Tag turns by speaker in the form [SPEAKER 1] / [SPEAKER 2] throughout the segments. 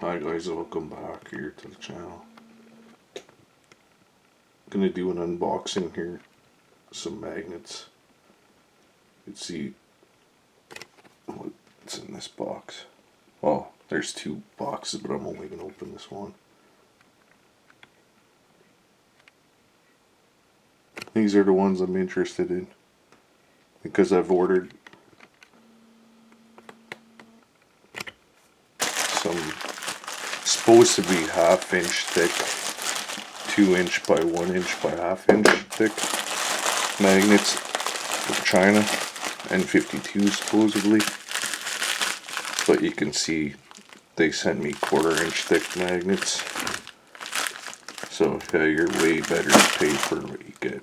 [SPEAKER 1] Hi guys, welcome back here to the channel. I'm gonna do an unboxing here. Some magnets. Let's see what's in this box. Well, there's two boxes, but I'm only gonna open this one. These are the ones I'm interested in because I've ordered some supposed to be 1/2 inch thick, 2 inch by 1 inch by 1/2 inch thick magnets from China, n52 supposedly, but you can see they sent me 1/4 inch thick magnets, so yeah, you're way better to pay for what you get.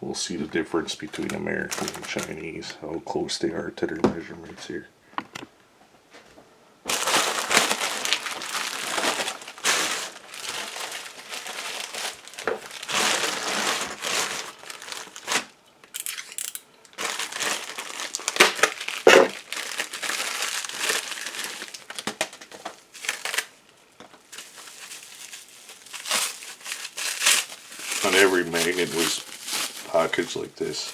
[SPEAKER 1] We'll see the difference between American and Chinese, how close they are to their measurements here. Not every magnet was packaged like this,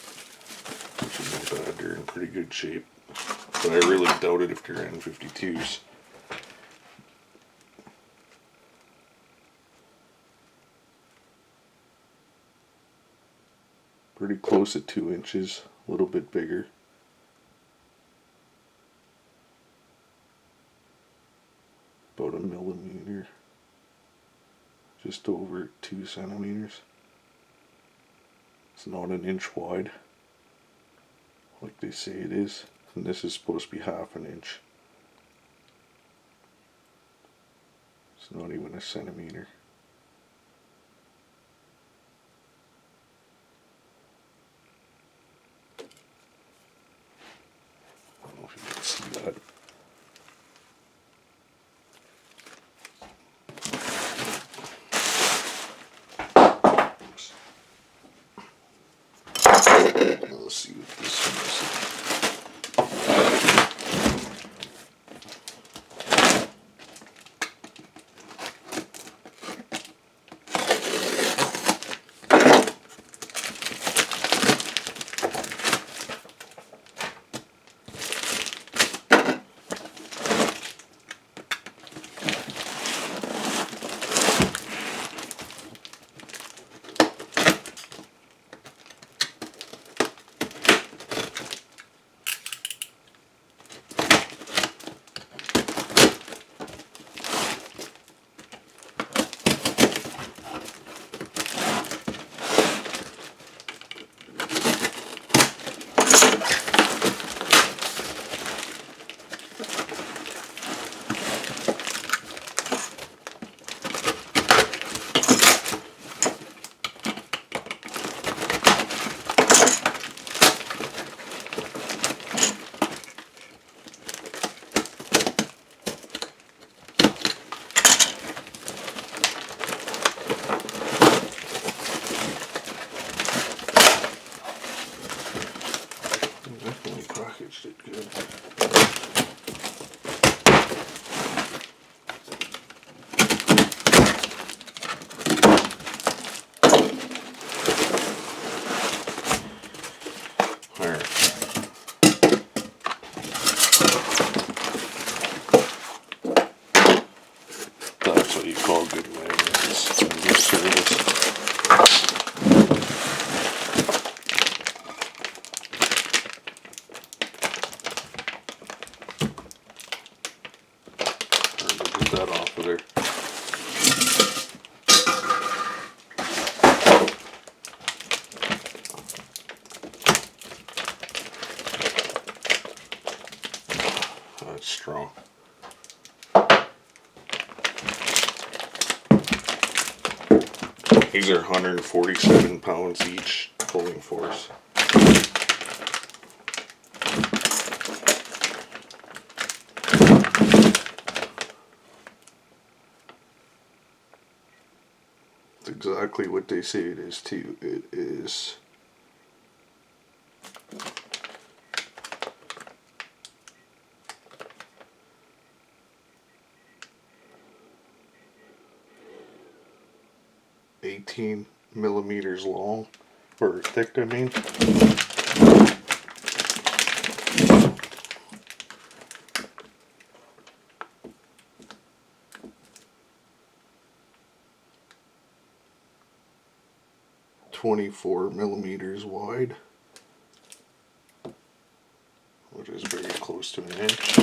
[SPEAKER 1] which is not bad. They're in pretty good shape, but I really doubt it if they're n52s. Pretty close at 2 inches, a little bit bigger. About a millimeter, just over 2 centimeters. It's not an inch wide like they say it is, and this is supposed to be 1/2 inch. It's not even a centimeter. I don't know if you can see that. Let's see what this one is. Definitely packaged it good. Alright. That's what you call good magnets and good service. Get that off of there. That's strong. These are 147 pounds each pulling force. It's exactly what they say it is too. It is 18 millimeters long, or thick, I mean. .24 millimeters wide, which is very close to an inch.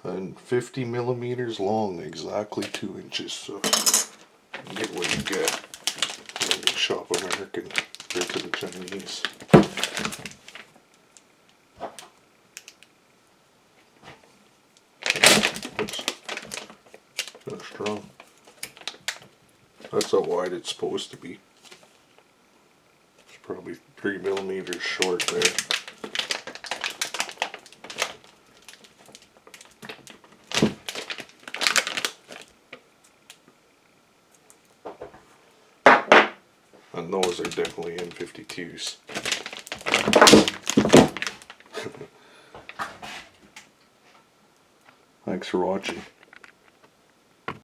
[SPEAKER 1] And 50 millimeters long, exactly 2 inches. So you get what you get when you shop American compared to the Chinese. Oops. Kind of strong. That's how wide it's supposed to be. It's probably 3 millimeters short there. And those are definitely n52s. Thanks for watching.